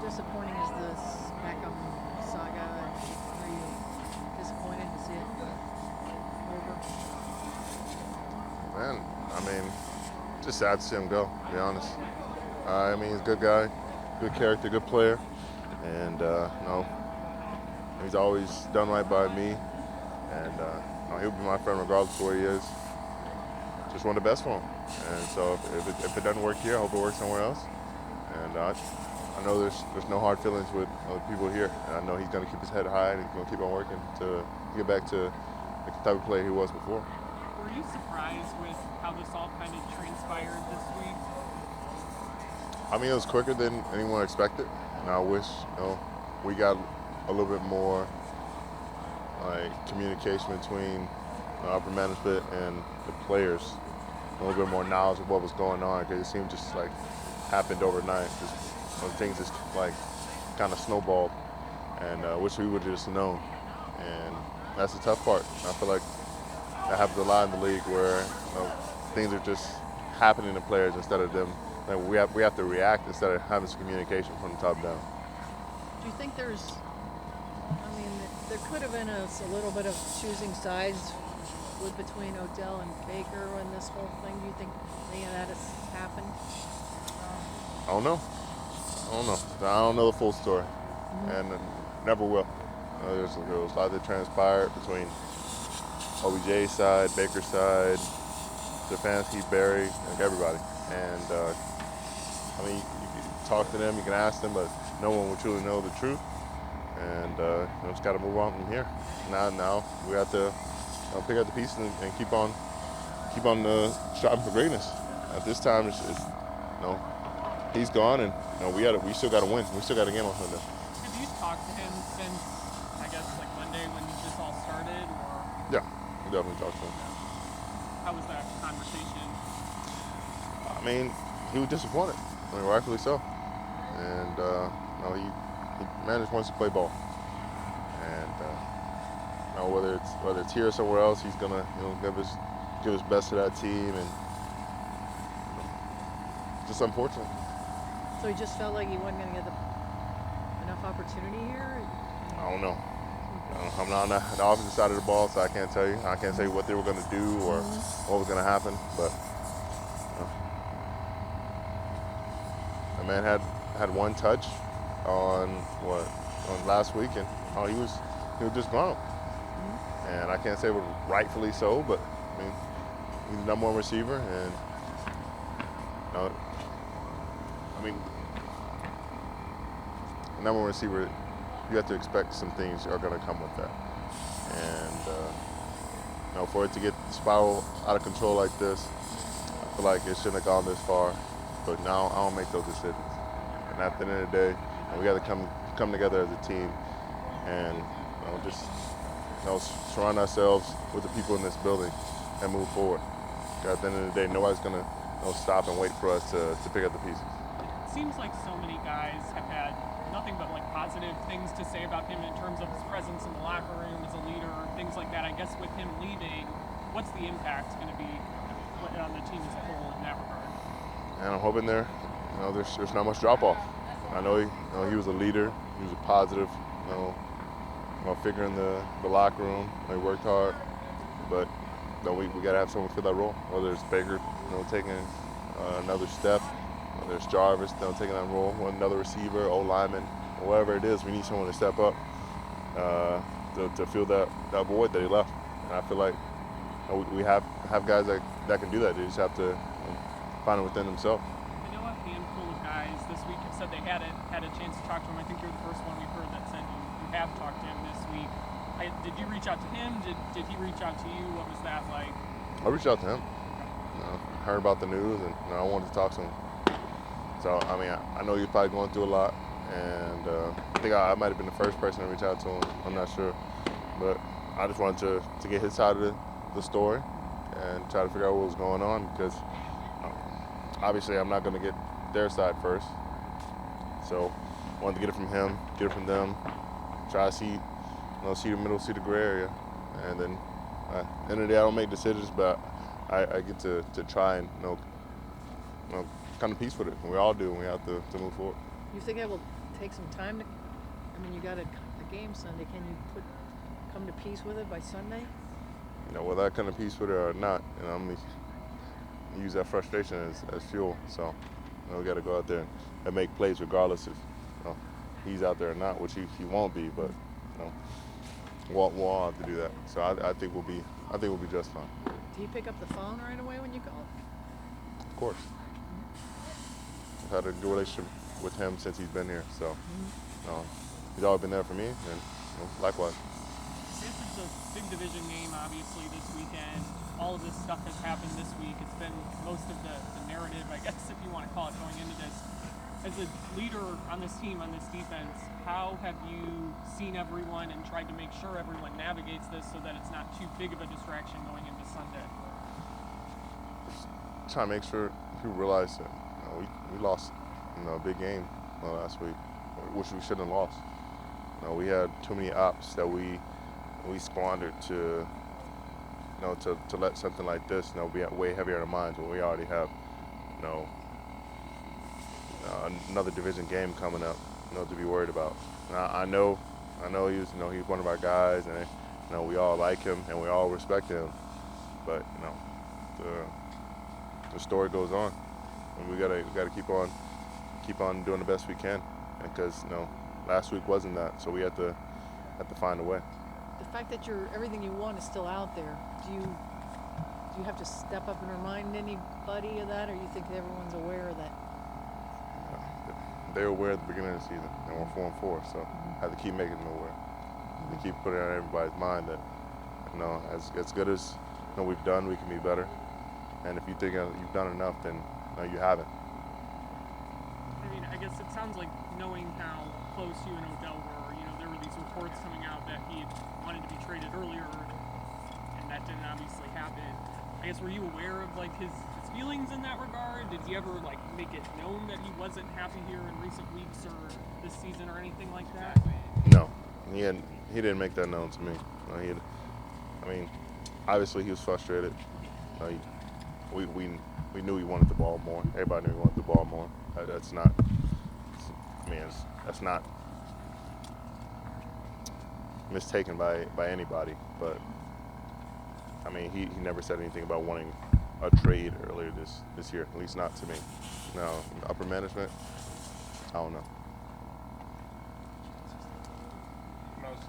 disappointing is this Beckham saga? Are you disappointed to see it over? Man, I mean, just sad to see him go, to be honest. I mean, he's a good guy, good character, good player, and he's always done right by me, and he'll be my friend regardless of where he is. Just want the best for him, and so if it doesn't work here, I hope it works somewhere else. And I know there's no hard feelings with people here, and I know he's going to keep his head high and he's going to keep on working to get back to the type of player he was before. Were you surprised with how this all kind of transpired this week? I mean, it was quicker than anyone expected, and I wish we got a little bit more like communication between upper management and the players, a little bit more knowledge of what was going on, because it seemed just like happened overnight. Just things just like kind of snowballed, and wish we would have just known. And that's the tough part. I feel like that happens a lot in the league where things are just happening to players instead of them. Like we have to react instead of having some communication from the top down. Do you think there could have been a little bit of choosing sides between Odell and Baker in this whole thing? Do you think any of that has happened? I don't know. I don't know the full story, and never will. There was a lot that transpired between OBJ's side, Baker's side, Stefanski, Barry, like everybody. And I mean, you can talk to them, you can ask them, but no one will truly know the truth. And we just got to move on from here. Now we have to pick up the pieces and keep on striving for greatness. At this time, it's he's gone, and we still got to win. We still got a game on Sunday. Have you talked to him since, I guess, like Monday when this all started, or? Yeah, we definitely talked to him. How was that conversation? I mean, he was disappointed. I mean, rightfully so. And he managed wants to play ball, and whether it's here or somewhere else, he's gonna give his best to that team, and just unfortunate. So he just felt like he wasn't going to get enough opportunity here? I don't know. I'm not on the offensive side of the ball, so I can't tell you. I can't say what they were going to do or what was going to happen. But the man had one touch on last week, and he was just gone. And I can't say it was rightfully so, but I mean, he's the number one receiver, and I mean, the number one receiver, you have to expect some things are going to come with that. And for it to get spiral out of control like this, I feel like it shouldn't have gone this far. But now I don't make those decisions. And at the end of the day, we got to come together as a team, and just surround ourselves with the people in this building and move forward. At the end of the day, nobody's going to stop and wait for us to pick up the pieces. It seems like so many guys have had nothing but like positive things to say about him in terms of his presence in the locker room as a leader, things like that. I guess with him leaving, what's the impact going to be on the team as a whole in that regard? And I'm hoping there's not much drop off. I know he was a leader. He was a positive, figure in the locker room. He worked hard, but we got to have someone fill that role. Whether it's Baker, taking another step, whether it's Jarvis, taking that role, another receiver, O-lineman, whatever it is, we need someone to step up to fill that void that he left. And I feel like we have guys that can do that. They just have to find it within themselves. I know a handful of guys this week have said they had a chance to talk to him. I think you're the first one we've heard that said you have talked to him this week. Did you reach out to him? Did he reach out to you? What was that like? I reached out to him. Heard about the news, and I wanted to talk to him. So, I mean, I know he's probably going through a lot, and I think I might have been the first person to reach out to him. I'm not sure. But I just wanted to get his side of the story and try to figure out what was going on, because obviously I'm not going to get their side first. So I wanted to get it from him, get it from them, try to see the middle, see the gray area. And then at the end of the day, I don't make decisions, but I get to try and kind of piece with it. And we all do, and we have to move forward. You think it will take some time to? I mean, you got a game Sunday. Can you come to peace with it by Sunday? Whether I come to peace with it or not, I'm gonna use that frustration as fuel. So, we got to go out there and make plays regardless if he's out there or not, which he won't be. But we'll all have to do that. So I think we'll be just fine. Do you pick up the phone right away when you call? Of course. I've had a good relationship with him since he's been here. So he's always been there for me, and likewise. It's a big division game, obviously, this weekend. All of this stuff has happened this week. It's been most of the narrative, I guess, if you want to call it, going into this. As a leader on this team, on this defense, how have you seen everyone and tried to make sure everyone navigates this so that it's not too big of a distraction going into Sunday? Just trying to make sure people realize that we lost a big game last week, which we shouldn't have lost. We had too many ops that we squandered to let something like this be way heavier in our minds when we already have another division game coming up to be worried about. And I know he's one of our guys, and we all like him and we all respect him, but the story goes on, and we gotta keep on doing the best we can, because last week wasn't that, so we have to find a way. The fact that everything you want is still out there, do you have to step up and remind anybody of that, or you think everyone's aware of that? They were aware at the beginning of the season, and we're 4-4, so I have to keep making them aware. To keep putting it on everybody's mind that as good as we've done, we can be better. And if you think you've done enough, then you haven't. I mean, I guess it sounds like, knowing how close you and Odell were, there were these reports coming out that he had wanted to be traded earlier, and that didn't obviously happen. I guess, were you aware of his feelings in that regard? Did he ever make it known that he wasn't happy here in recent weeks or this season or anything like that? No, he didn't make that known to me. Obviously he was frustrated. We knew he wanted the ball more. Everybody knew he wanted the ball more. That's not mistaken by anybody. But he never said anything about wanting a trade earlier this year. At least not to me. No, upper management, I don't know.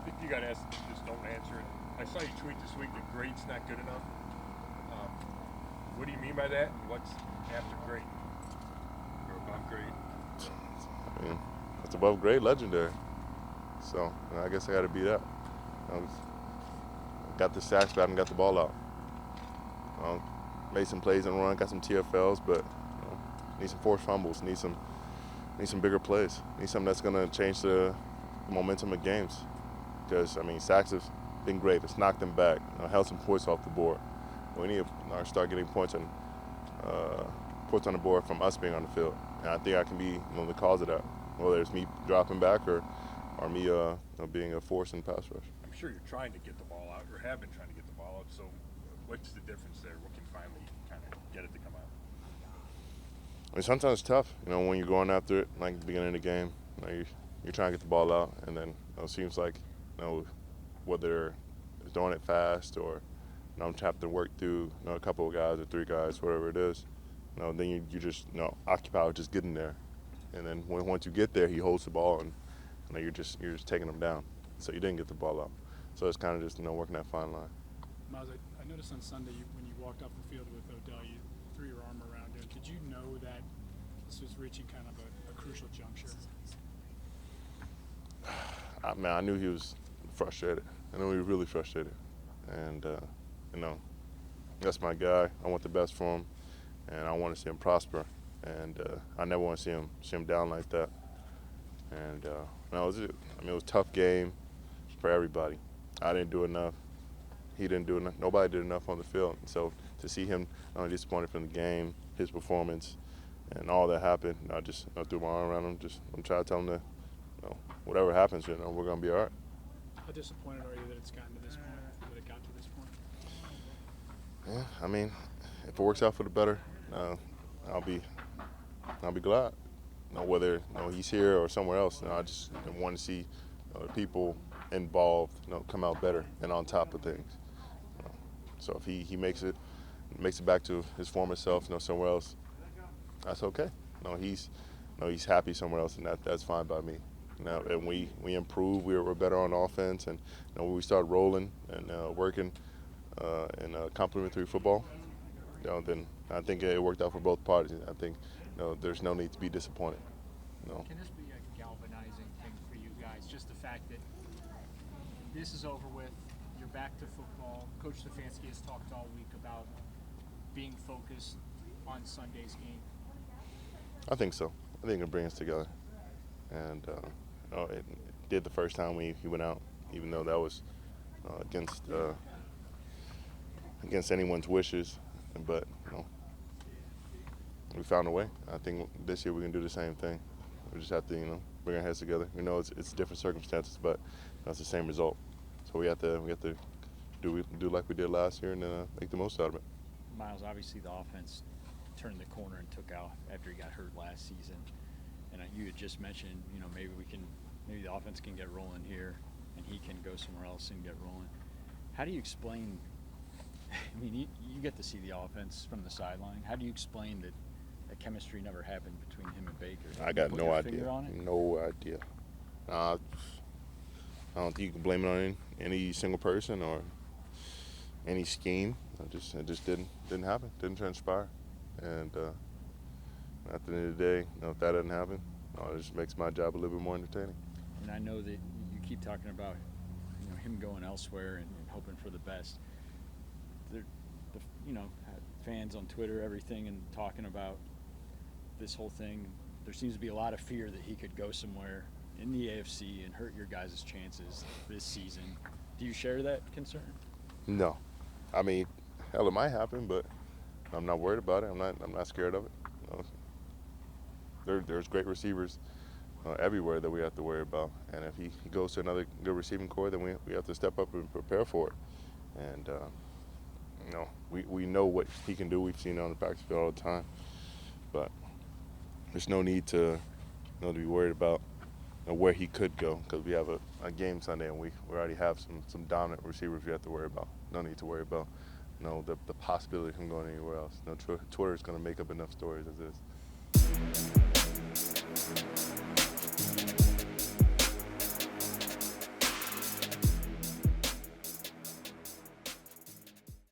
If you got asked, just don't answer it. I saw you tweet this week that great's not good enough. What do you mean by that, and what's after great or above great? It's above great, legendary. So I guess I got to be that. Got the sacks, but I haven't got the ball out. Made some plays and run, got some TFLs, but need some forced fumbles. Need some bigger plays. Need something that's gonna change the momentum of games. Because sacks have been great. It's knocked them back. Held some points off the board. We need to start getting points on the board from us being on the field. And I think I can be the cause of that. Whether it's me dropping back or me being a force in pass rush. I'm sure you're trying to get the ball out, or have been trying to get the ball out. So what's the difference there? What can finally kind of get it to come out? Sometimes it's tough, when you're going after it, like at the beginning of the game. You're trying to get the ball out, and then it seems like, whether it's doing it fast or I'm having to work through a couple of guys or three guys, whatever it is. Then you just occupy with just getting there, and then once you get there, he holds the ball, and you're just taking him down. So you didn't get the ball out. So it's kind of just working that fine line. Myles, I noticed on Sunday when you walked off the field with Odell, you threw your arm around him. Did you know that this was reaching kind of a crucial juncture? I knew he was frustrated. I knew he was really frustrated, and that's my guy. I want the best for him, and I want to see him prosper. And I never want to see him down like that. And it was a tough game for everybody. I didn't do enough. He didn't do enough. Nobody did enough on the field. And so to see him disappointed from the game, his performance, and all that happened, I just threw my arm around him. I'm trying to tell him that whatever happens, we're gonna be all right. How disappointed are you that it's gotten to this point? That it got to this point? Yeah, if it works out for the better, I'll be glad. whether he's here or somewhere else. I just want to see people involved come out better and on top of things. So if he makes it back to his former self, somewhere else, that's okay. He's happy somewhere else, and that's fine by me. Now, and we improve. We're better on offense, and when we start rolling and working in complementary football, then I think it worked out for both parties. I think there's no need to be disappointed. Can this be a galvanizing thing for you guys? Just the fact that this is over with, you're back to football. Coach Stefanski has talked all week about being focused on Sunday's game. I think so. I think it brings us together, and it did the first time he went out, even though that was against anyone's wishes. But we found a way. I think this year we can do the same thing. We just have to bring our heads together. We know it's different circumstances, but that's the same result. So we have to do like we did last year and make the most out of it. Myles, obviously the offense turned the corner and took out after he got hurt last season. And you had just mentioned, maybe the offense can get rolling here and he can go somewhere else and get rolling. How do you explain, you get to see the offense from the sideline. How do you explain that chemistry never happened between him and Baker? I got Put no your idea. finger on it? No idea. I don't think you can blame it on any single person or any scheme. It just didn't happen. Didn't transpire. And at the end of the day, if that doesn't happen, it just makes my job a little bit more entertaining. And I know that you keep talking about him going elsewhere and hoping for the best. Fans on Twitter, everything, and talking about this whole thing, there seems to be a lot of fear that he could go somewhere in the AFC and hurt your guys' chances this season. Do you share that concern? No. Hell, it might happen, but I'm not worried about it. I'm not scared of it. There's great receivers everywhere that we have to worry about. And if he goes to another good receiving core, then we have to step up and prepare for it. And we know what he can do. We've seen it on the practice field all the time. But there's no need to be worried about where he could go, because we have a game Sunday and we already have some dominant receivers we have to worry about. No need to worry about the possibility of him going anywhere else. Twitter is going to make up enough stories as is.